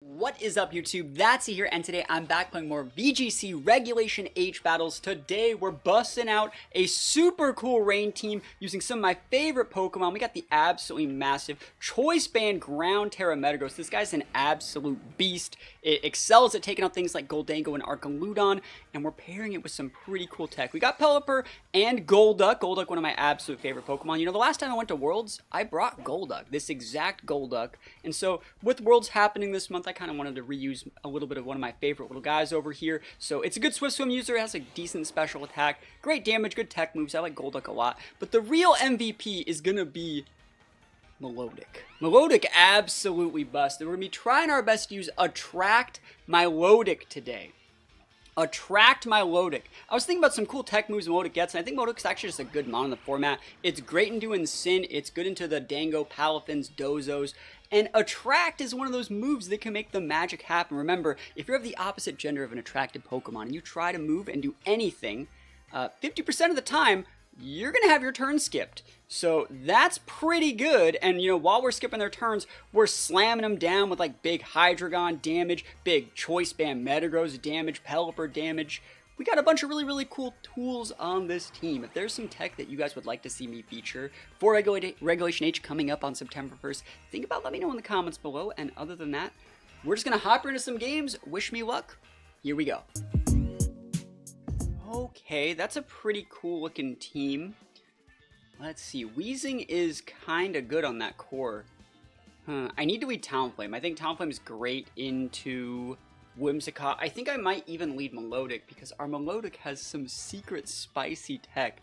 What is up, YouTube? That's here, and today I'm back playing more VGC Regulation H battles. Today we're busting out a super cool rain team using some of my favorite Pokemon. We got the absolutely massive Choice Band Ground Terra Metagross. This guy's an absolute beast. It excels at taking out things like Goldango and Archaludon, and we're pairing it with some pretty cool tech. We got Pelipper and Golduck. Golduck, one of my absolute favorite Pokemon. You know, the last time I went to Worlds, I brought Golduck, this exact Golduck. And so with Worlds happening this month, I kind of wanted to reuse a little bit of one of my favorite little guys over here. So it's a good Swift Swim user, it has a decent special attack, great damage, good tech moves. I like Golduck a lot. But the real MVP is going to be Milotic. Milotic absolutely busted. We're going to be trying our best to use Attract Milotic today. Attract Milotic. I was thinking about some cool tech moves Milotic gets, and I think Milotic's actually just a good mon in the format. It's great into Sin, it's good into the Dango, Palafins, Dozos, and Attract is one of those moves that can make the magic happen. Remember, if you're of the opposite gender of an attracted Pokemon and you try to move and do anything, 50% of the time, you're going to have your turn skipped. So that's pretty good. And, you know, while we're skipping their turns, we're slamming them down with, like, big Hydreigon damage, big Choice Band Metagross damage, Pelipper damage. We got a bunch of really cool tools on this team. If there's some tech that you guys would like to see me feature for Regulation H coming up on September 1st, think about let me know in the comments below. And other than that, we're just going to hop into some games. Wish me luck. Here we go. Okay, that's a pretty cool looking team. Let's see. Weezing is kind of good on that core. I need to lead Talonflame. I think Talonflame is great into Whimsicott. I think I might even lead Milotic because our Milotic has some secret spicy tech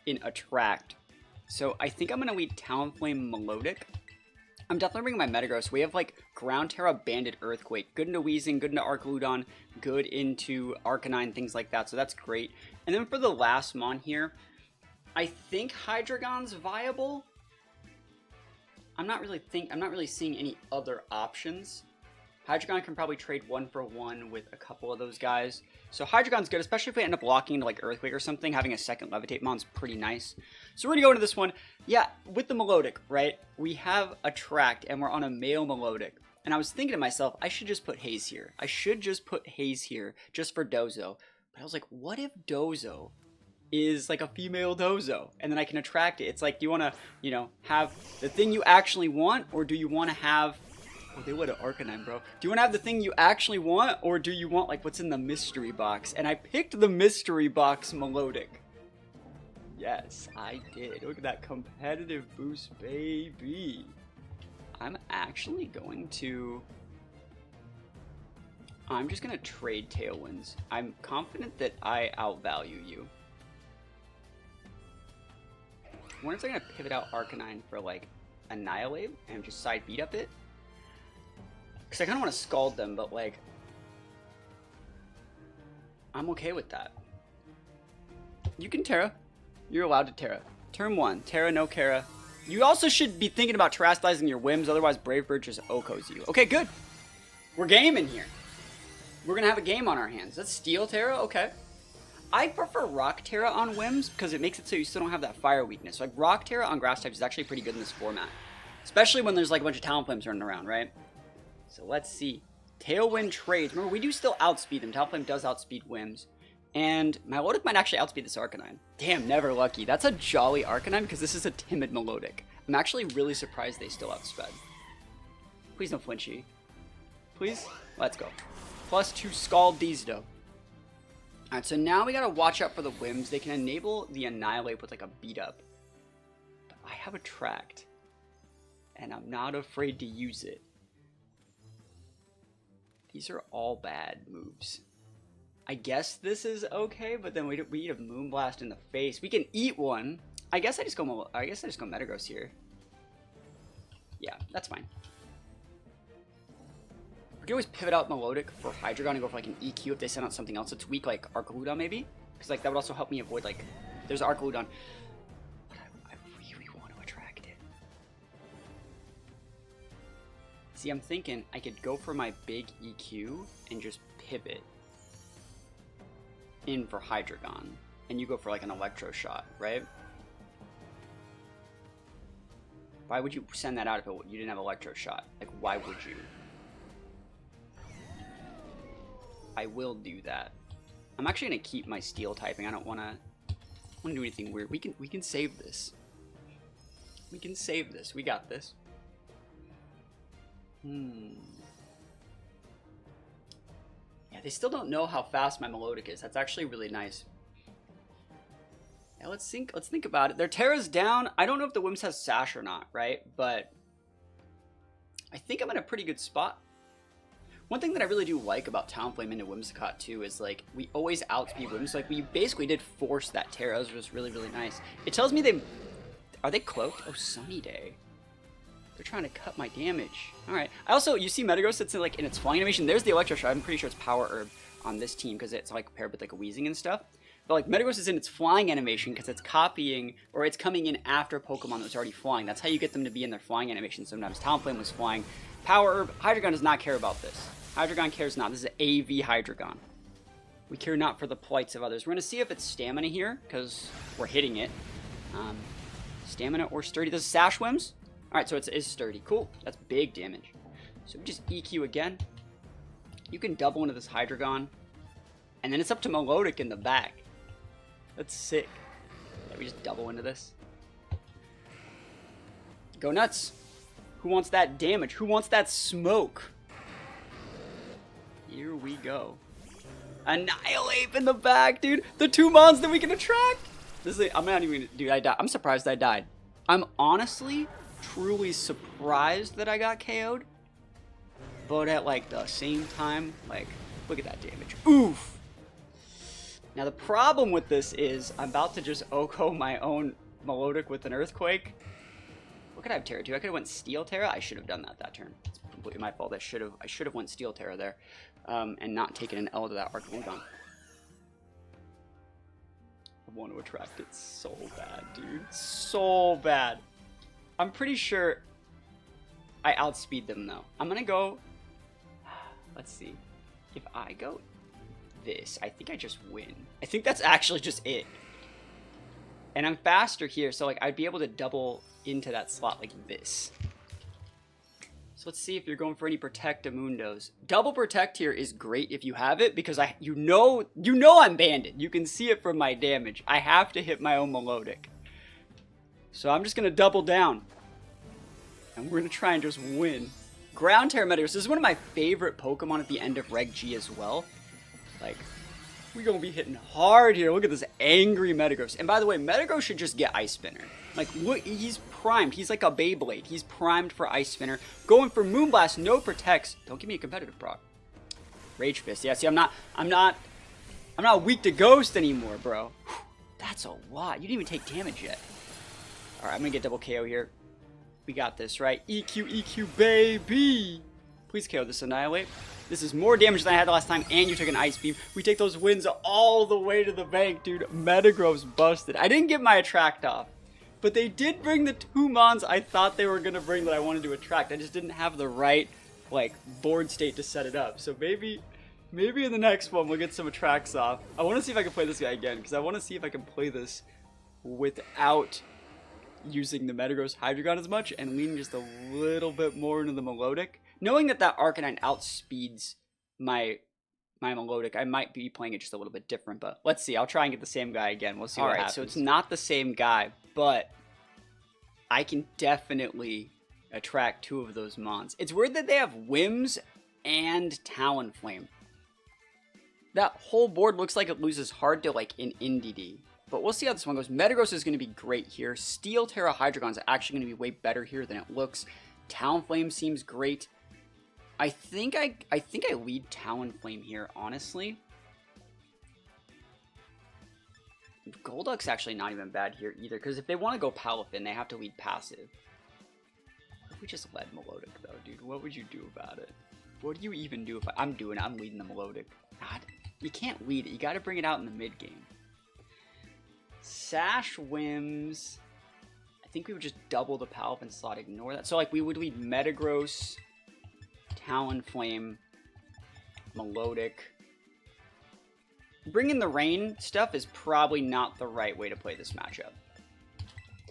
in Attract. So I think I'm going to lead Talonflame Milotic. I'm definitely bringing my Metagross. We have like Ground Terra, Banded Earthquake. Good into Weezing, good into Archaludon, good into Arcanine, things like that. So that's great. And then for the last mon here, I think Hydreigon's viable. I'm not really seeing any other options. Hydreigon can probably trade 1-for-1 with a couple of those guys. So Hydreigon's good, especially if we end up locking into like Earthquake or something. Having a second Levitate mon's pretty nice. So we're going to go into this one. Yeah, with the Milotic, right? We have Attract, and we're on a male Milotic. And I was thinking to myself, I should just put Haze here. I should just put Haze here just for Dozo. But I was like, what if Dozo is like a female Dozo? And then I can attract it. It's like, do you want to, you know, have the thing you actually want? Or do you want to have... Oh, they would have Arcanine, bro. Do you want to have the thing you actually want, or do you want, like, what's in the mystery box? And I picked the mystery box Milotic. Yes, I did. Look at that competitive boost, baby. I'm actually going to... I'm just going to trade Tailwinds. I'm confident that I outvalue you. I wonder if they're going to pivot out Arcanine for, like, Annihilate and just side beat up it. Because I kind of want to scald them, but like, I'm okay with that. You can Terra. You're allowed to Terra. Turn 1, Terra, no Kara. You also should be thinking about terastizing your Whims, otherwise Brave Bird just Okos you. Okay, good. We're gaming here. We're going to have a game on our hands. That's Steel Terra? Okay. I prefer Rock Terra on Whims because it makes it so you still don't have that fire weakness. So like Rock Terra on grass types is actually pretty good in this format. Especially when there's like a bunch of Talonflames running around, right? So let's see. Tailwind trades. Remember, we do still outspeed them. Talonflame does outspeed Whims. And Milotic might actually outspeed this Arcanine. Damn, never lucky. That's a jolly Arcanine because this is a timid Milotic. I'm actually really surprised they still outsped. Please no flinchy. Please? Let's go. +2 Scald these, though. Alright, so now we gotta watch out for the Whims. They can enable the Annihilate with like a beat up. But I have Attract. And I'm not afraid to use it. These are all bad moves. I guess this is okay, but then we need a Moonblast in the face. We can eat one. I guess I just go Metagross here. Yeah, that's fine. We can always pivot out Milotic for Hydreigon and go for like an EQ if they send out something else that's weak, like Archaludon maybe. Because like that would also help me avoid like there's Archaludon. But I really want to attract it. See, I'm thinking I could go for my big EQ and just pivot in for Hydreigon. And you go for like an Electro Shot, right? Why would you send that out if you didn't have Electro Shot? Like, why would you? I will do that. I'm actually gonna keep my steel typing. I don't wanna do anything weird. We can save this. We can save this. We got this. Yeah, they still don't know how fast my Milotic is. That's actually really nice. Yeah, let's think about it. Their Terra's down. I don't know if the Whims has Sash or not, right? But I think I'm in a pretty good spot. One thing that I really do like about Talonflame into Whimsicott too is like we always outspeed Whims. Like we basically did force that Terra, which was really, really nice. It tells me are they cloaked? Oh, Sunny Day. They're trying to cut my damage. All right. I also, you see Metagross, it's like in its flying animation. There's the Electro Shot. I'm pretty sure it's Power Herb on this team because it's like paired with like a Weezing and stuff. But like Metagross is in its flying animation because it's copying, or it's coming in after Pokemon that was already flying. That's how you get them to be in their flying animation sometimes. Talonflame was flying. Power Herb, Hydreigon does not care about this. Hydreigon cares not. This is an AV Hydreigon. We care not for the plights of others. We're going to see if it's Stamina here because we're hitting it. Stamina or Sturdy. This is Sash Whims. Alright, so it is Sturdy. Cool. That's big damage. So we just EQ again. You can double into this Hydreigon. And then it's up to Milotic in the back. That's sick. Yeah, we just double into this. Go nuts. Who wants that damage? Who wants that smoke? Here we go. Annihilate in the back, dude. The 2 mons that we can attract. This is, I'm not even, dude, I died. I'm surprised I died. I'm honestly truly surprised that I got KO'd. But at like the same time, like, look at that damage. Oof. Now the problem with this is I'm about to just Oko my own Milotic with an Earthquake. What could I have Terra to? I could have went Steel Terra. I should have done that turn. It's completely my fault. I should have went Steel Terra there, and not taken an L to that Archaludon. I want to attract it so bad, dude. So bad. I'm pretty sure I outspeed them though. I'm gonna go. Let's see. If I go this, I think I just win. I think that's actually just it. And I'm faster here, so like I'd be able to double into that slot like this. So let's see if you're going for any Protectamundos. Double Protect here is great if you have it, because you know I'm banded. You can see it from my damage. I have to hit my own Milotic. So I'm just gonna double down. And we're gonna try and just win. Ground Terra Metagross. This is one of my favorite Pokemon at the end of Reg G as well. Like, we're gonna be hitting hard here. Look at this angry Metagross. And by the way, Metagross should just get Ice Spinner. Like, look, he's primed. He's like a Beyblade. He's primed for Ice Spinner. Going for Moonblast, no protects. Don't give me a competitive proc. Rage Fist. Yeah, see, I'm not weak to Ghost anymore, bro. Whew, that's a lot. You didn't even take damage yet. All right, I'm gonna get double KO here. We got this, right? EQ, EQ, baby. Please KO this Annihilate. This is more damage than I had last time, and you took an Ice Beam. We take those wins all the way to the bank, dude. Metagross busted. I didn't get my Attract off, but they did bring the 2 mons I thought they were going to bring that I wanted to attract. I just didn't have the right, like, board state to set it up. So maybe in the next one we'll get some Attracts off. I want to see if I can play this guy again, because I want to see if I can play this without using the Metagross Hydreigon as much and leaning just a little bit more into the Milotic. Knowing that Arcanine outspeeds my Milotic, I might be playing it just a little bit different, but let's see. I'll try and get the same guy again. We'll see what happens. So it's not the same guy, but I can definitely attract 2 of those mons. It's weird that they have Whims and Talonflame. That whole board looks like it loses hard to like an NDD. But we'll see how this one goes. Metagross is going to be great here. Steel Terra Hydreigon is actually going to be way better here than it looks. Talonflame seems great. I think I lead Talonflame here, honestly. Golduck's actually not even bad here either, because if they want to go Palafin, they have to lead passive. What if we just led Milotic though, dude? What would you do about it? What do you even do if I'm leading the Milotic? God, you can't lead it. You got to bring it out in the mid game. Sash Whims. I think we would just double the Palafin slot, ignore that. So like we would lead Metagross, Talonflame, Milotic. Bringing the rain stuff is probably not the right way to play this matchup,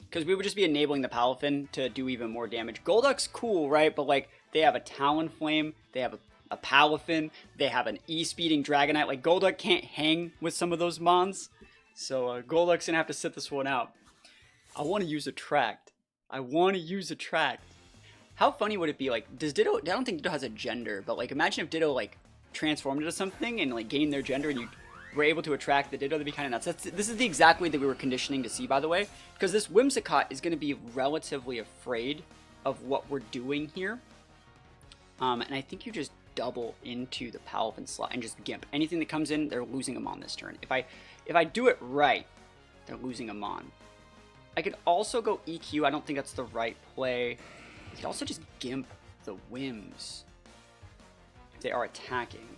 because we would just be enabling the Palafin to do even more damage. Golduck's cool, right? But like they have a Talonflame, they have a Palafin. They have an E-speeding Dragonite. Like, Golduck can't hang with some of those mons. So Golduck's going to have to sit this one out. I want to use Attract. I want to use Attract. How funny would it be? Like, does Ditto... I don't think Ditto has a gender, but, like, imagine if Ditto, like, transformed into something and, like, gained their gender and you were able to attract the Ditto. That'd be kind of nuts. This is the exact way that we were conditioning to see, by the way. Because this Whimsicott is going to be relatively afraid of what we're doing here. And I think you just double into the Palafin slot and just Gimp. Anything that comes in, they're losing them on this turn. If I do it right, they're losing them on. I could also go EQ. I don't think that's the right play. I could also just Gimp the Whims if they are attacking.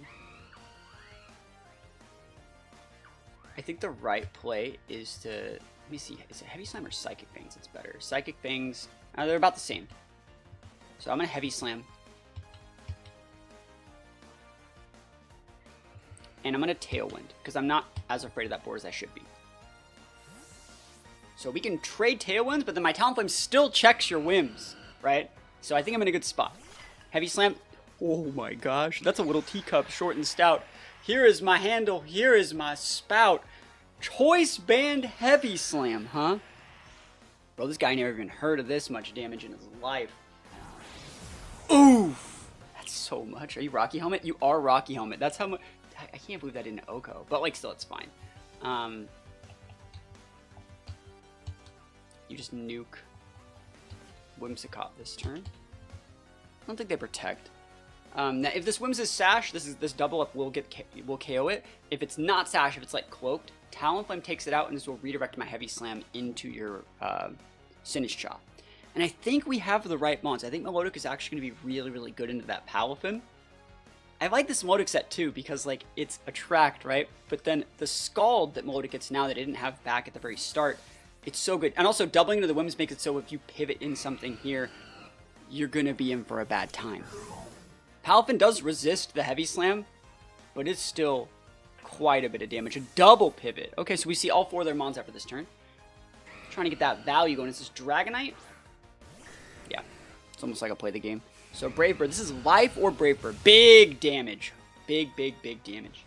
I think the right play is to... Let me see. Is it Heavy Slam or Psychic Fangs? It's better. Psychic Fangs... they're about the same. So I'm going to Heavy Slam. And I'm going to Tailwind, because I'm not as afraid of that board as I should be. So we can trade Tailwinds, but then my Talonflame still checks your Whims, right? So I think I'm in a good spot. Heavy Slam. Oh my gosh, that's a little teacup, short and stout. Here is my handle, here is my spout. Choice Band Heavy Slam, huh? Bro, this guy never even heard of this much damage in his life. Oof! That's so much. Are you Rocky Helmet? You are Rocky Helmet. That's how much... I can't believe that didn't Oko, but like still it's fine. You just nuke Whimsicott this turn. I don't think they protect. Now if this Whims is Sash, this double up will KO it. If it's not Sash, if it's like cloaked, Talonflame takes it out and this will redirect my Heavy Slam into your Sinistcha. And I think we have the right mons. I think Milotic is actually going to be really, really good into that Palafin. I like this Milotic set too because like it's Attract, right? But then the Scald that Milotic gets now that it didn't have back at the very start, it's so good. And also doubling into the Whims makes it so if you pivot in something here, you're going to be in for a bad time. Palafin does resist the Heavy Slam, but it's still quite a bit of damage. A double pivot. Okay, so we see all four of their mons after this turn. Trying to get that value going. Is this Dragonite? Yeah, it's almost like I play the game. So Brave Bird, this is life or Brave Bird. Big damage. Big, big, big damage.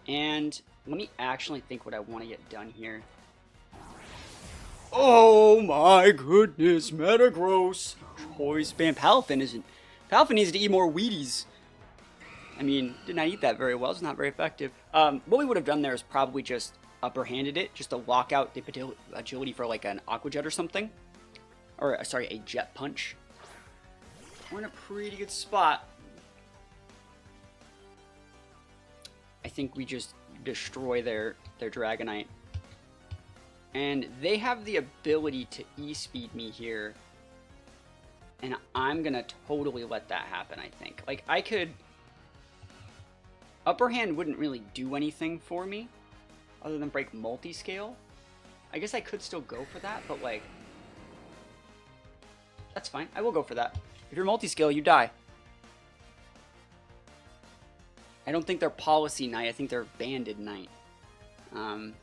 And let me actually think what I want to get done here. Oh my goodness, Metagross. Choice Band. Palafin needs to eat more Wheaties. I mean, did not eat that very well. It's not very effective. What we would have done there is probably just upper-handed it, just to lock out the agility for like an Aqua Jet or something. Or, sorry, a Jet Punch. We're in a pretty good spot. I think we just destroy their Dragonite. And they have the ability to E-speed me here. And I'm going to totally let that happen, I think. Like, I could... Upper Hand wouldn't really do anything for me, other than break Multiscale. I guess I could still go for that, but like... That's fine. I will go for that. If you're Multiscale, you die. I don't think they're Policy Knight. I think they're Banded Knight. And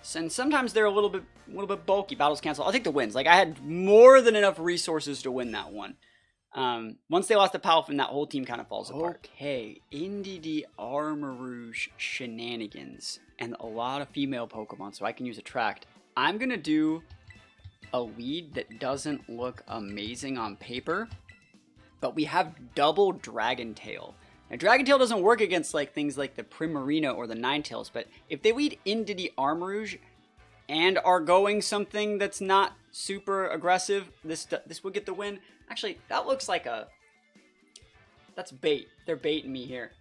sometimes they're a little bit bulky. Battles cancel. I'll take the wins. Like, I had more than enough resources to win that one. Once they lost the Palafin, that whole team kind of falls apart. Okay, NDD Armarouge shenanigans. And a lot of female Pokemon, so I can use Attract. I'm going to do a lead that doesn't look amazing on paper, but we have double Dragon Tail. Now, Dragon Tail doesn't work against like things like the Primarina or the Ninetales, but if they lead into the Armarouge and are going something that's not super aggressive, this will get the win. Actually, that looks like a... That's bait. They're baiting me here.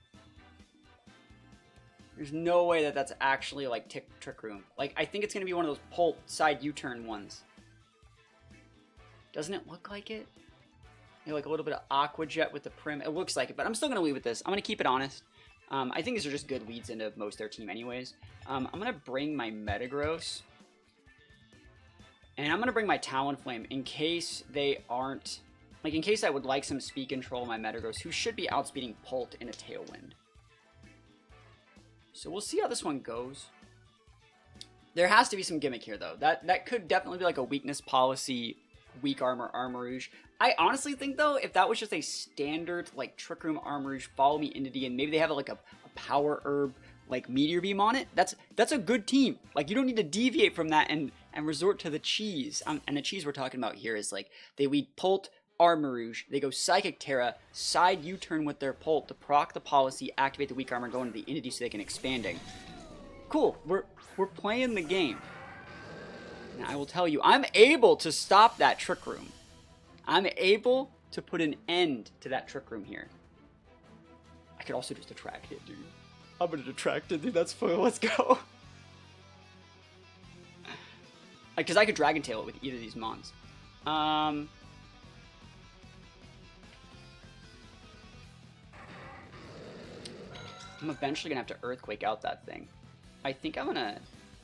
There's no way that that's actually like Trick Room. Like, I think it's going to be one of those Pult side U-turn ones. Doesn't it look like it? Maybe like a little bit of Aqua Jet with the Prim. It looks like it, but I'm still going to lead with this. I'm going to keep it honest. I think these are just good leads into most of their team anyways. I'm going to bring my Metagross. And I'm going to bring my Talonflame in case they aren't... Like, in case I would like some speed control of my Metagross, who should be outspeeding Pult in a Tailwind. So we'll see how this one goes. There has to be some gimmick here, though. That could definitely be like a weakness policy weak armor Armarouge. I honestly think though, if that was just a standard like Trick Room Armarouge, follow me Entity, and maybe they have like a power herb like Meteor Beam on it, that's a good team. Like you don't need to deviate from that and resort to the cheese. And the cheese we're talking about here is like they lead Pult Armarouge, they go Psychic Terra, side U-turn with their Pult to proc the policy, activate the weak armor, go into the Entity so they can expanding. Cool, we're playing the game. And I will tell you, I'm able to stop that Trick Room. I'm able to put an end to that Trick Room here. I could also just attract it, dude. I'm gonna attract it, dude. That's fun. Let's go. Because I could Dragon Tail it with either of these mons. I'm eventually gonna have to Earthquake out that thing. I think I'm gonna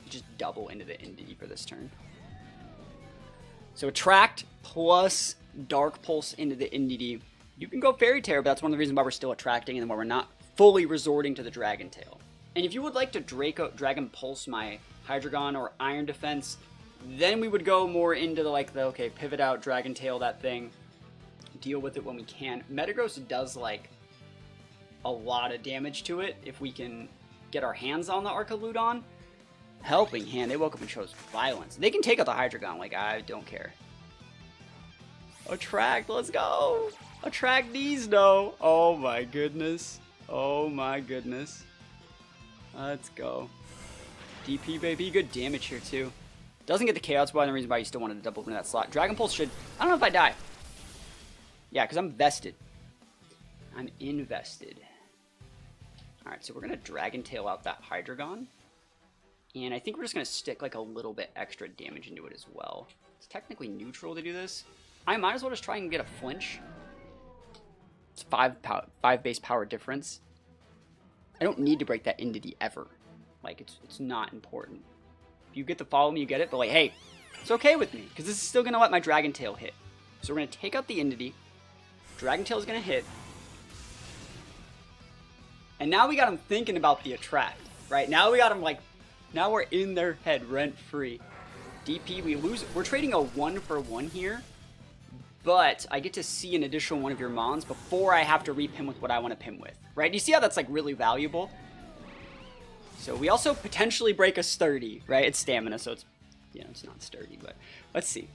just double into the Entity for this turn. So attract plus Dark Pulse into the Entity. You can go Fairy Terror, but that's one of the reasons why we're still attracting and why we're not fully resorting to the Dragon Tail. And if you would like to Dragon Pulse my Hydreigon or Iron Defense, then we would go more into the okay, pivot out, Dragon Tail that thing, deal with it when we can. Metagross does like a lot of damage to it if we can get our hands on the Archaludon. Helping Hand, they woke up and chose violence. They can take out the Hydreigon, like I don't care. Attract, let's go! Attract these, no! Oh my goodness. Oh my goodness. Let's go. DP, baby. Good damage here, too. Doesn't get the Chaos Ball, and the reason why you still wanted to double into that slot. Dragon Pulse should... I don't know if I die. Yeah, because I'm vested. I'm invested. Alright, so we're going to Dragon Tail out that Hydreigon. And I think we're just going to stick like a little bit extra damage into it as well. It's technically neutral to do this. I might as well just try and get a flinch. It's 5 base power difference. I don't need to break that Entity ever. Like, it's not important. If you get the follow me, you get it. But like, hey, it's okay with me. Because this is still going to let my Dragon Tail hit. So we're going to take out the Entity. Dragon Tail is going to hit. And now we got him thinking about the attract. Right? Now we got him like... Now we're in their head rent-free. DP, we lose. We're trading a 1-for-1 here. But I get to see an additional one of your mons before I have to repin with what I want to pin with. Right? You see how that's like really valuable? So we also potentially break a sturdy, right? It's stamina, so it's, you know, it's not sturdy, but let's see.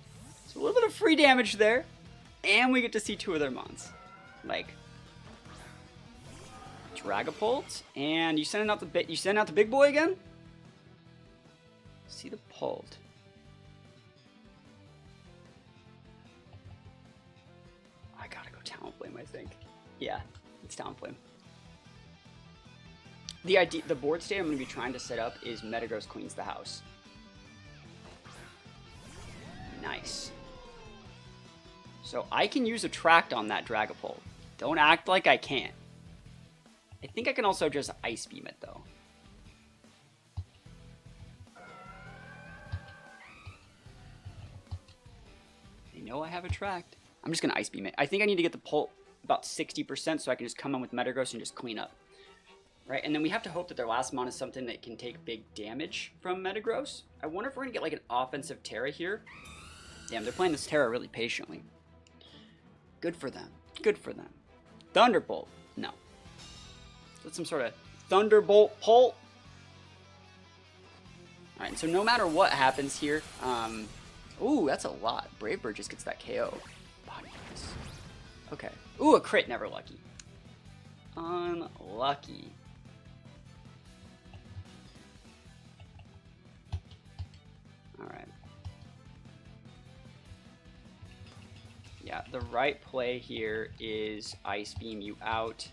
So a little bit of free damage there. And we get to see 2 of their mons. Like Dragapult. And you sending out the big boy again? See the Pult. I gotta go Talonflame, I think. Yeah, it's Talonflame. The board state I'm going to be trying to set up is Metagross cleans the house. Nice. So I can use Attract on that Dragapult. Don't act like I can't. I think I can also just Ice Beam it though. Know I have Attract. I'm just gonna Ice Beam it. I think I need to get the Pult about 60% so I can just come in with Metagross and just clean up. Right, and then we have to hope that their last mon is something that can take big damage from Metagross. I wonder if we're gonna get like an offensive Terra here. Damn, they're playing this Terra really patiently. Good for them. Good for them. Thunderbolt. No. That's some sort of Thunderbolt Pult. Alright, so no matter what happens here, ooh, that's a lot. Brave Bird just gets that KO. Body press. Okay. Ooh, a crit, never lucky. Unlucky. Alright. Yeah, the right play here is Ice Beam you out.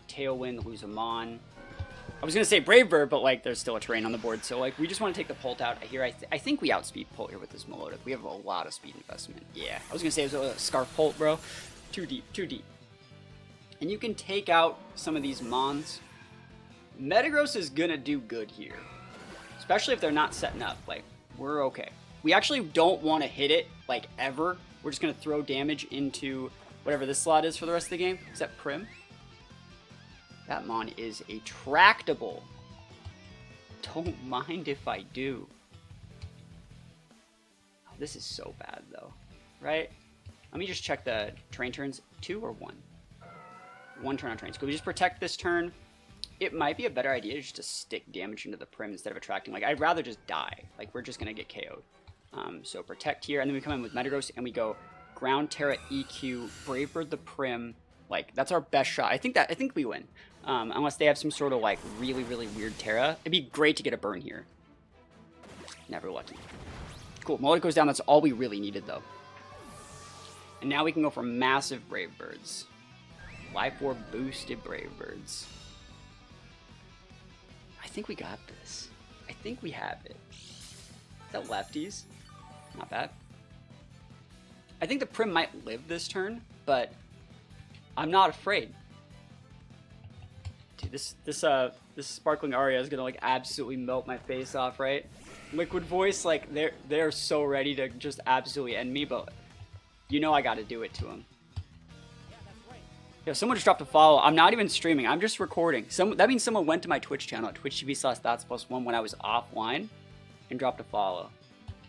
Tailwind, lose a mon. I was going to say Brave Bird, but like there's still a terrain on the board, so like we just want to take the Pult out here. I think we outspeed Pult here with this Milotic. We have a lot of speed investment. Yeah, I was going to say it was a Scarf Pult, bro. Too deep, too deep. And you can take out some of these mons. Metagross is going to do good here, especially if they're not setting up. Like, we're okay. We actually don't want to hit it, like, ever. We're just going to throw damage into whatever this slot is for the rest of the game. Is that Prim? That mon is a tractable. Don't mind if I do. Oh, this is so bad, though. right? Let me just check the train turns. 2 or 1? 1 turn on trains. Could we just protect this turn? It might be a better idea just to stick damage into the Prim instead of attracting. Like, I'd rather just die. Like, we're just going to get KO'd. So protect here, and then we come in with Metagross, and we go Ground Terra EQ, Brave Bird the Prim. Like, that's our best shot. I think we win. Unless they have some sort of, like, really, really weird Terra. It'd be great to get a burn here. Never lucky. Cool, Milotic goes down. That's all we really needed, though. And now we can go for massive Brave Birds. Life Orb boosted Brave Birds. I think we got this. I think we have it. Is that lefties? Not bad. I think the Prim might live this turn, but I'm not afraid. Dude, this Sparkling Aria is gonna like absolutely melt my face off, right? Liquid Voice, like they're so ready to just absolutely end me, but you know I gotta do it to them. Yo, someone just dropped a follow. I'm not even streaming. I'm just recording. That means someone went to my Twitch channel at twitch.tv/THATSAplusONE when I was offline and dropped a follow.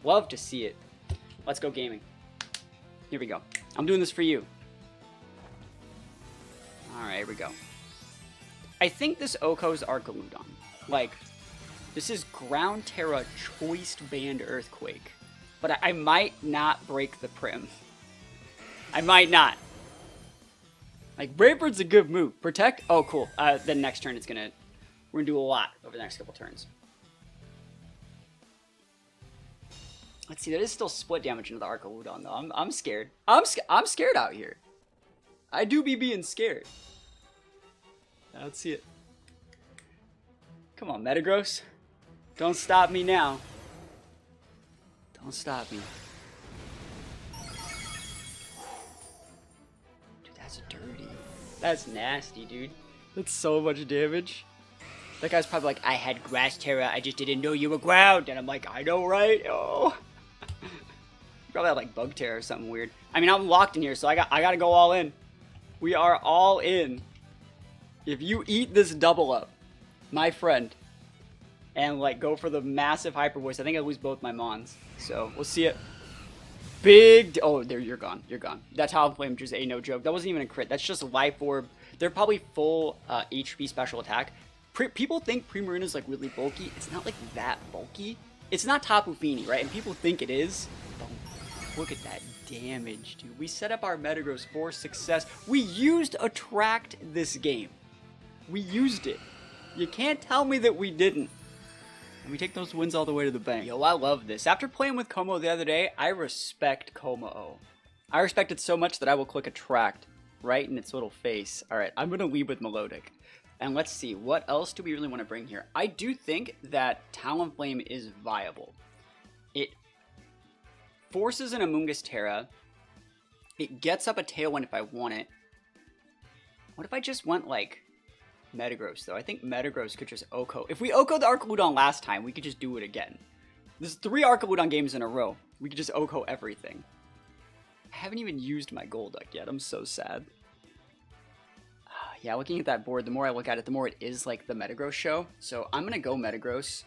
Love to see it. Let's go gaming. Here we go. I'm doing this for you. Alright, here we go. I think this Oko's Archaludon. Like, this is Ground Terra Choice Band Earthquake. But I might not break the Prim. I might not. Like, Brave Bird's a good move. Protect? Oh, cool. Then next turn we're gonna do a lot over the next couple turns. Let's see, that is still split damage into the Archaludon, though. I'm scared. I'm scared out here. I do be being scared. Let's see it. Come on, Metagross. Don't stop me now. Don't stop me. Dude, that's dirty. That's nasty, dude. That's so much damage. That guy's probably like, I had Grass Terra, I just didn't know you were ground. And I'm like, I know, right? Oh. Probably had like Bug Terra or something weird. I mean, I'm locked in here, so I gotta go all in. We are all in. If you eat this double up, my friend, and like go for the massive Hyper Voice, I think I lose both my Mons. So we'll see it. Oh, there, you're gone. You're gone. That Talonflame just a no joke. That wasn't even a crit. That's just a Life Orb. They're probably full HP special attack. People think Primarina is like really bulky. It's not like that bulky. It's not Tapu Fini, right? And people think it is. Look at that damage, dude. We set up our Metagross for success. We used Attract this game. We used it. You can't tell me that we didn't. And we take those wins all the way to the bank. Yo, I love this. After playing with Como the other day, I respect Como-O. I respect it so much that I will click Attract right in its little face. Alright, I'm going to lead with Milotic. And let's see, what else do we really want to bring here? I do think that Talonflame is viable. It forces an Amoonguss Terra. It gets up a Tailwind if I want it. What if I just went like Metagross though? I think Metagross could just Oko. If we Oko the Archaludon last time, we could just do it again. There's 3 Archaludon games in a row. We could just Oko everything. I haven't even used my Golduck yet. I'm so sad. Yeah, looking at that board, the more I look at it, the more it is like the Metagross show. So I'm going to go Metagross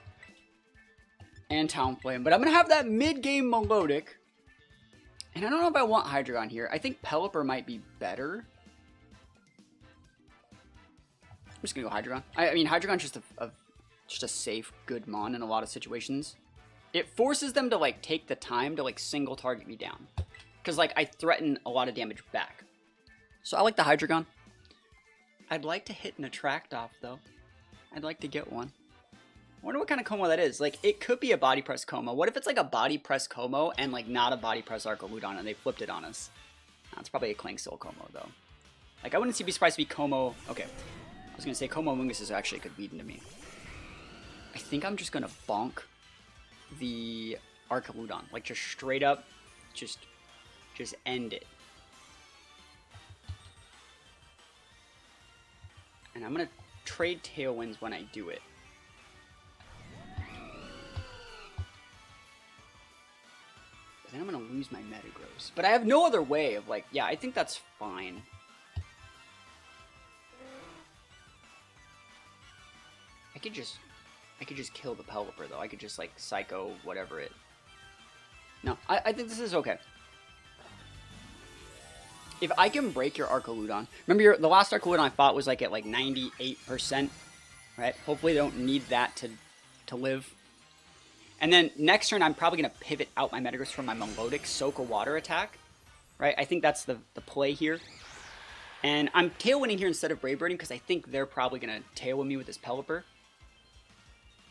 and Talonflame. But I'm going to have that mid-game Milotic. And I don't know if I want Hydreigon here. I think Pelipper might be better. I'm just going to go Hydreigon. I mean, Hydreigon's just a safe, good Mon in a lot of situations. It forces them to, like, take the time to, like, single target me down. Because, like, I threaten a lot of damage back. So I like the Hydreigon. I'd like to hit an Attract off, though. I'd like to get one. I wonder what kind of Como that is. Like, it could be a Body Press Como. What if it's like a Body Press Como and like not a Body Press Archaludon and they flipped it on us? It's probably a Clank Soul Como, though. Like, I wouldn't be surprised to be Como. Okay. I was going to say Como Amoonguss is actually a good lead into me. I think I'm just going to bonk the Archaludon. Like, just straight up, just end it. And I'm going to trade Tailwinds when I do it. But then I'm going to lose my Metagross. But I have no other way of, like, yeah, I think that's fine. I could just kill the Pelipper, though. I could just, like, Psycho whatever it... No, I think this is okay. If I can break your Archaludon, remember the last Archaludon I fought was like at like 98%, right? Hopefully they don't need that to live. And then next turn, I'm probably going to pivot out my Metagross for my Milotic Soak or Water attack, right? I think that's the play here. And I'm Tailwinding here instead of Brave Birding because I think they're probably going to Tailwind me with this Pelipper.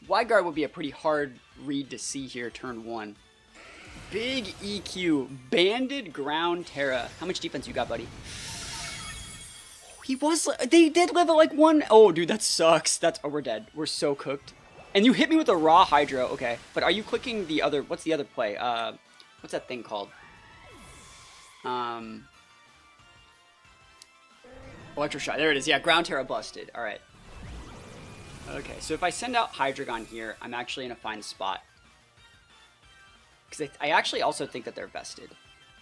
Wide Guard would be a pretty hard read to see here turn 1. Big EQ, Banded Ground Terra. How much defense you got, buddy? They did live at like 1. Oh, dude, that sucks. Oh, we're dead. We're so cooked. And you hit me with a raw Hydro. Okay, but are you clicking the other, what's the other play? What's that thing called? Electroshock. There it is. Yeah, Ground Terra busted. All right. Okay, so if I send out Hydreigon here, I'm actually in a fine spot. Because I actually also think that they're vested.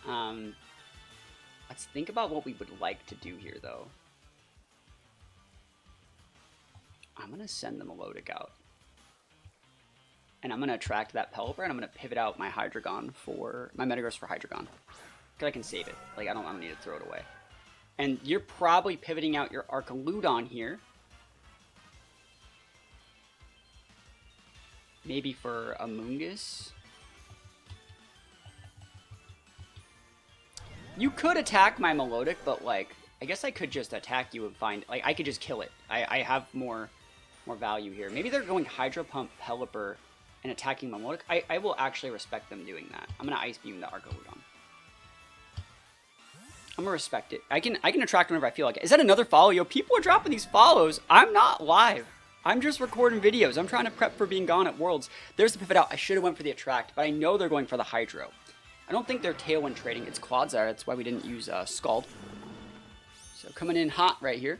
Let's think about what we would like to do here, though. I'm going to send the Milotic out. And I'm going to attract that Pelipper, and I'm going to pivot out my Hydreigon for... my Metagross for Hydreigon. Because I can save it. Like, I don't need to throw it away. And you're probably pivoting out your Archaludon here. Maybe for Amoonguss. You could attack my Milotic, but, like, I guess I could just attack you and find... like, I could just kill it. I have more value here. Maybe they're going Hydro Pump Pelipper and attacking Milotic. I will actually respect them doing that. I'm going to Ice Beam the Archaludon. I'm gonna respect it. I can attract whenever I feel like it. Is that another follow? Yo, people are dropping these follows. I'm not live. I'm just recording videos. I'm trying to prep for being gone at Worlds. There's the pivot out. I should have went for the attract, but I know they're going for the Hydro. I don't think they're Tailwind trading. It's Clodsire. That's why we didn't use Scald. So coming in hot right here.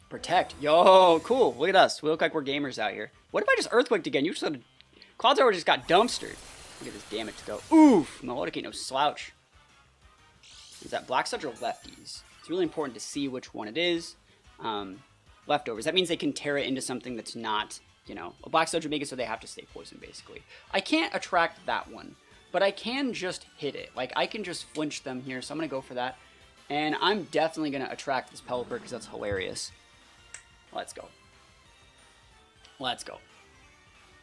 Protect. Yo, cool. Look at us. We look like we're gamers out here. What if I just Earthquaked again? You just Clodsire just got dumpstered. Look at this damage to go. Oof. Milotic ain't no slouch. Is that Black Sludge or Lefties? It's really important to see which one it is. Leftovers. That means they can tear it into something that's not, you know, a Black Sludge would make it so they have to stay poisoned, basically. I can't attract that one, but I can just hit it. Like, I can just flinch them here, so I'm going to go for that. And I'm definitely going to attract this Pelipper because that's hilarious. Let's go. Let's go. I'm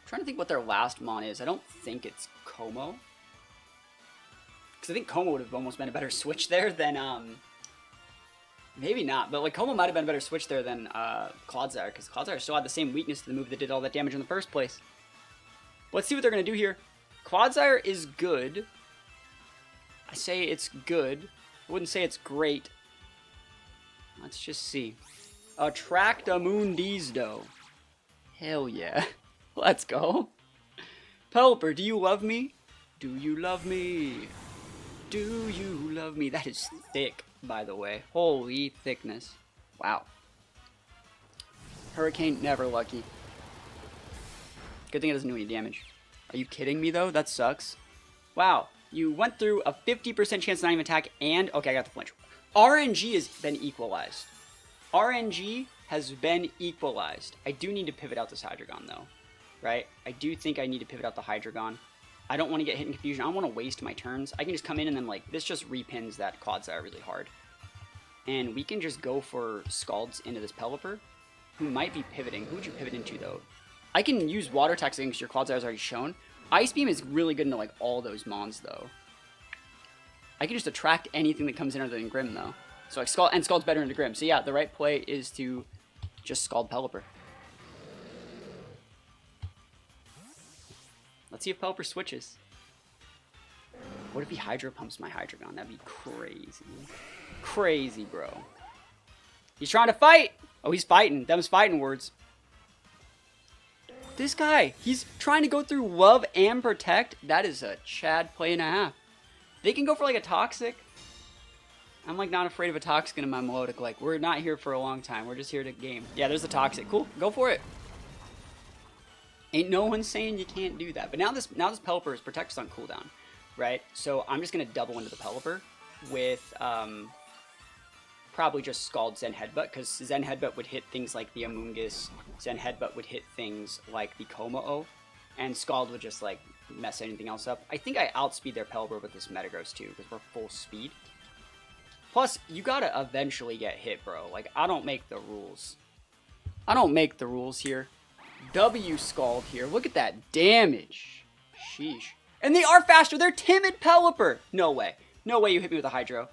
trying to think what their last mon is. I don't think it's Como. Because I think Como would have almost been a better switch there than, maybe not, but like Como might have been a better switch there than Clodsire, because Clodsire still had the same weakness to the move that did all that damage in the first place. Let's see what they're going to do here. Clodsire is good. I say it's good. I wouldn't say it's great. Let's just see. Attract a Moondizdo. Hell yeah. Let's go. Pelipper, do you love me? Do you love me? Do you love me? That is thick, by the way. Holy thickness. Wow. Hurricane, never lucky. Good thing it doesn't do any damage. Are you kidding me, though? That sucks. Wow. You went through a 50% chance to not even attack and... okay, I got the flinch. RNG has been equalized. RNG has been equalized. I do need to pivot out this Hydreigon, though. Right? I do think I need to pivot out the Hydreigon. I don't want to get hit in confusion. I don't want to waste my turns. I can just come in and then, like, this just repins that Clodsire really hard. And we can just go for Scalds into this Pelipper, who might be pivoting. Who would you pivot into, though? I can use Water attacks against your Clodsire's already shown. Ice Beam is really good into, like, all those Mons, though. I can just attract anything that comes in other than Grim, though. So, like, Scald's better into Grim. So, yeah, the right play is to just Scald Pelipper. Let's see if Pelipper switches. What if he Hydro Pumps my Hydreigon? That'd be crazy. Crazy, bro. He's trying to fight! Oh, he's fighting. Them's fighting words. This guy, he's trying to go through Love and Protect. That is a Chad play and a half. They can go for, like, a Toxic. I'm, like, not afraid of a Toxic in my Milotic. Like, we're not here for a long time. We're just here to game. Yeah, there's a Toxic. Cool. Go for it. Ain't no one saying you can't do that. But now this Pelipper is Protect's on cooldown, right? So I'm just going to double into the Pelipper with probably just Scald Zen Headbutt, because Zen Headbutt would hit things like the Amoonguss. Zen Headbutt would hit things like the Como-O. And Scald would just, like, mess anything else up. I think I outspeed their Pelipper with this Metagross, too, because we're full speed. Plus, you gotta eventually get hit, bro. Like, I don't make the rules. I don't make the rules here. W Scald here. Look at that damage. Sheesh. And they are faster. They're timid Pelipper. No way. No way you hit me with a Hydro.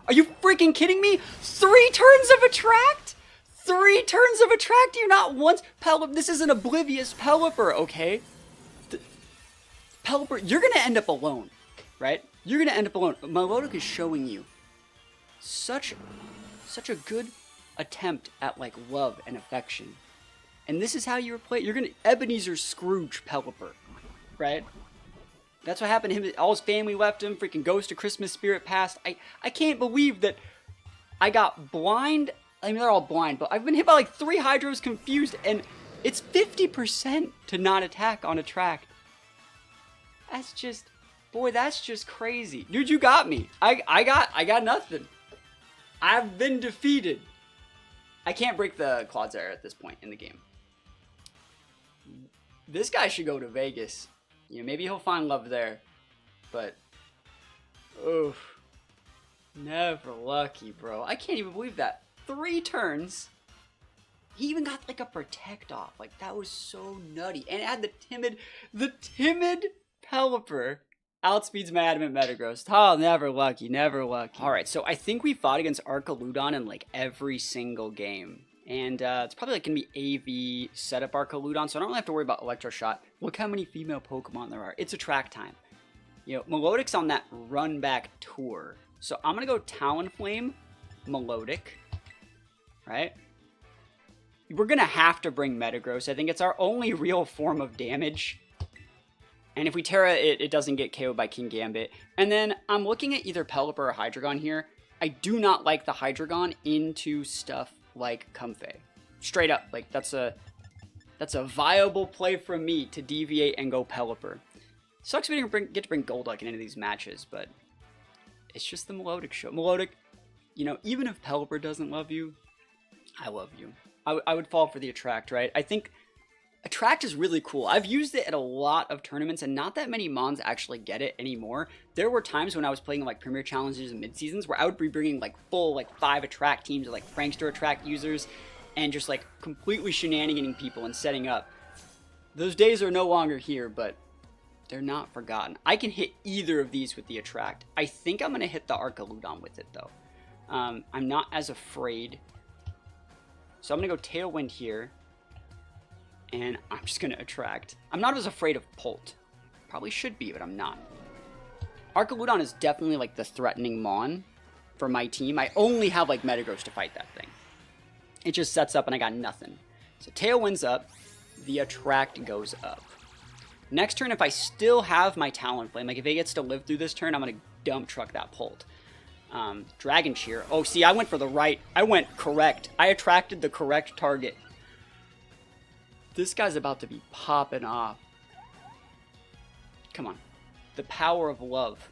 Are you freaking kidding me? 3 turns of Attract? 3 turns of Attract? You not once? Pelipper. This is an oblivious Pelipper, okay? Pelipper, you're gonna end up alone, right? You're gonna end up alone. Milotic is showing you such a good attempt at like love and affection. And this is how you replay. You're gonna Ebenezer Scrooge Pelipper, right? That's what happened to him. All his family left him. Freaking Ghost of Christmas Spirit passed. I can't believe that I got blind. I mean, they're all blind, but I've been hit by like 3 Hydros confused, and it's 50% to not attack on Attract. That's just, boy, that's just crazy. Dude, you got me. I got nothing. I've been defeated. I can't break the Clodsire at this point in the game. This guy should go to Vegas. You know, maybe he'll find love there. But, oof. Never lucky, bro. I can't even believe that. 3 turns. He even got like a Protect off. Like, that was so nutty. And it had the timid Pelipper outspeeds my Adamant Metagross. Oh, never lucky, never lucky. Alright, so I think we fought against Archaludon in like every single game. And it's probably like gonna be AV setup Archaludon, so I don't really have to worry about Electro Shot. Look how many female Pokemon there are. It's Attract time. You know, Milotic's on that run back tour. So I'm gonna go Talonflame, Milotic, right? We're gonna have to bring Metagross. I think it's our only real form of damage. And if we Terra it, it doesn't get KO'd by King Gambit. And then I'm looking at either Pelipper or Hydreigon here. I do not like the Hydreigon into stuff like Comfey. Straight up, like that's a viable play from me to deviate and go Pelipper. Sucks we didn't get to bring Golduck in any of these matches, but it's just the Milotic show. Milotic, you know, even if Pelipper doesn't love you, I love you. I would fall for the Attract, right? I think Attract is really cool. I've used it at a lot of tournaments, and not that many Mons actually get it anymore. There were times when I was playing like Premier Challenges and mid-seasons where I would be bringing like full like 5 Attract teams or like Prankster Attract users and just like completely shenaniganing people and setting up. Those days are no longer here, but they're not forgotten. I can hit either of these with the Attract. I think I'm going to hit the Archaludon with it though. I'm not as afraid. So I'm going to go Tailwind here. And I'm just going to Attract. I'm not as afraid of Polt. Probably should be, but I'm not. Archaludon is definitely like the threatening Mon for my team. I only have like Metagross to fight that thing. It just sets up and I got nothing. So Tailwind's up. The Attract goes up. Next turn, if I still have my Talonflame, like if it gets to live through this turn, I'm going to dump truck that Polt. Dragon Cheer. Oh, see, I went for the right. I went correct. I attracted the correct target. This guy's about to be popping off. Come on. The power of love.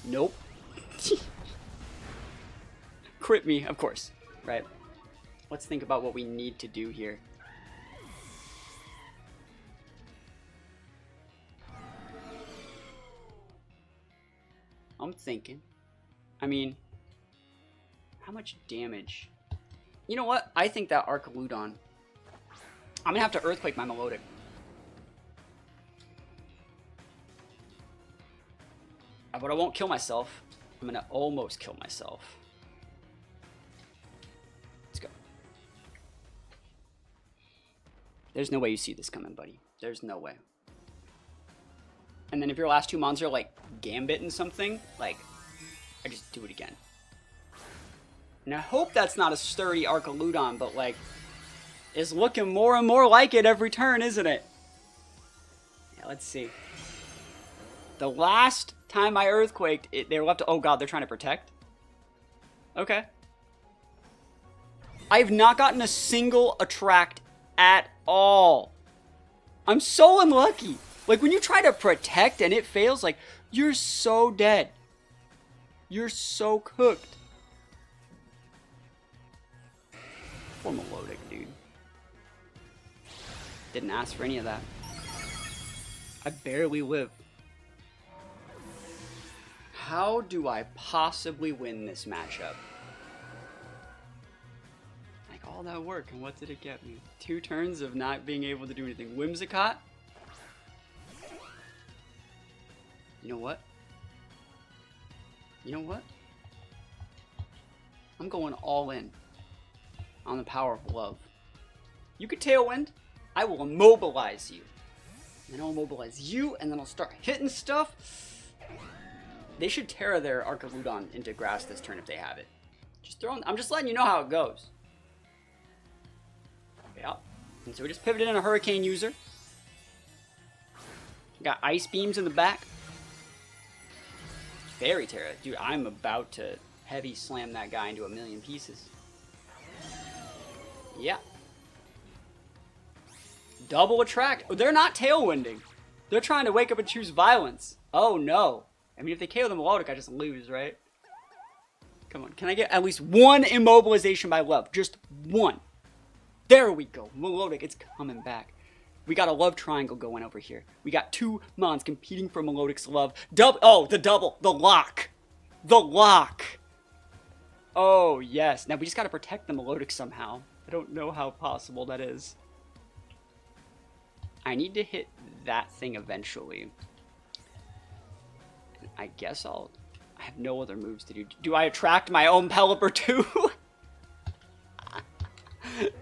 Nope. Crit me, of course. Right? Let's think about what we need to do here. I'm thinking. I mean, how much damage? You know what? I think that Archaludon. I'm gonna have to Earthquake my Milotic. But I won't kill myself. I'm gonna almost kill myself. Let's go. There's no way you see this coming, buddy. There's no way. And then if your last 2 mons are like Gambit and something, like, I just do it again. And I hope that's not a sturdy Archaludon, but like, it's looking more and more like it every turn, isn't it? Yeah, let's see. The last time I Earthquaked, they were left to, oh god, they're trying to Protect? Okay. I have not gotten a single Attract at all. I'm so unlucky. Like, when you try to Protect and it fails, like, you're so dead. You're so cooked. Poor Milotic, dude. Didn't ask for any of that. I barely live. How do I possibly win this matchup? Like, all that work, and what did it get me? 2 turns of not being able to do anything. Whimsicott? You know what? You know what? I'm going all in on the power of love. You could Tailwind. I will immobilize you. And then I'll immobilize you, and then I'll start hitting stuff. They should Terra their Archaludon into grass this turn if they have it. Just throwing. I'm just letting you know how it goes. Yeah. And so we just pivoted in a Hurricane user. Got Ice Beams in the back. Fairy Terra. Dude, I'm about to heavy slam that guy into a million pieces. Yeah. Double Attract. Oh, they're not Tailwinding. They're trying to wake up and choose violence. Oh, no. I mean, if they KO the Milotic, I just lose, right? Come on. Can I get at least 1 immobilization by love? Just 1. There we go. Milotic, it's coming back. We got a love triangle going over here. We got 2 mons competing for Milotic's love. Oh, the double. The lock. The lock. Oh, yes. Now, we just got to protect the Milotic somehow. I don't know how possible that is. I need to hit that thing eventually. I guess I have no other moves to do. Do I attract my own Pelipper too?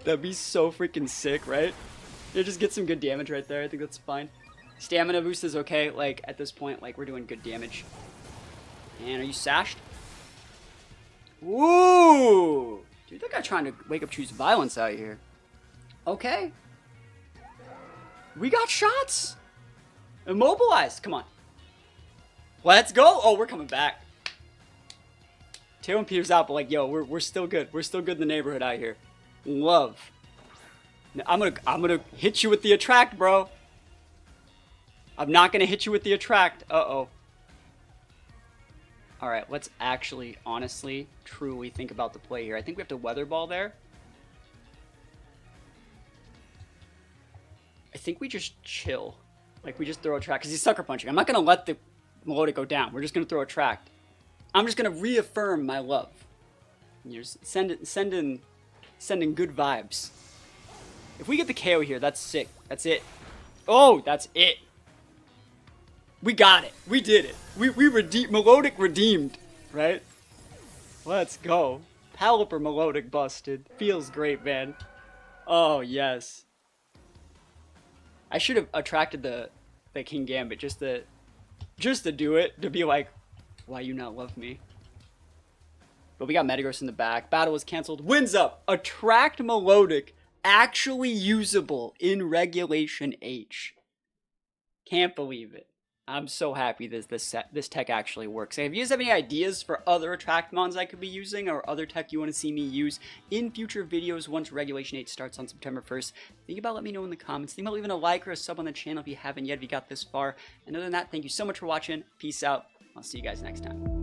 That'd be so freaking sick, right? Yeah, just get some good damage right there. I think that's fine. Stamina boost is okay. Like, at this point, like, we're doing good damage. And are you sashed? Woo! Dude, that guy trying to wake up choose violence out here. Okay. We got shots. Immobilized. Come on. Let's go. Oh, we're coming back. Tail and Peter's out, but like, yo, we're still good. We're still good in the neighborhood out here. Love. Now, I'm gonna hit you with the Attract, bro. I'm not gonna hit you with the Attract. Uh-oh. Alright, let's actually, honestly, truly think about the play here. I think we have to Weather Ball there. I think we just chill. Like, we just throw Attract, because he's Sucker Punching. I'm not gonna let the Milotic go down. We're just gonna throw Attract. I'm just gonna reaffirm my love. You're sending good vibes. If we get the KO here, that's sick. That's it. Oh, that's it. We got it. We did it. We redeemed. Milotic redeemed, right? Let's go. Palipper Milotic busted. Feels great, man. Oh, yes. I should have attracted the King Gambit just to do it. To be like, why you not love me? But we got Metagross in the back. Battle was canceled. Wins up. Attract Milotic. Actually usable in Regulation H. Can't believe it. I'm so happy that this tech actually works. If you guys have any ideas for other Attract mons I could be using or other tech you want to see me use in future videos once Regulation 8 starts on September 1st, think about letting me know in the comments. Think about leaving a like or a sub on the channel if you haven't yet, if you got this far. And other than that, thank you so much for watching. Peace out. I'll see you guys next time.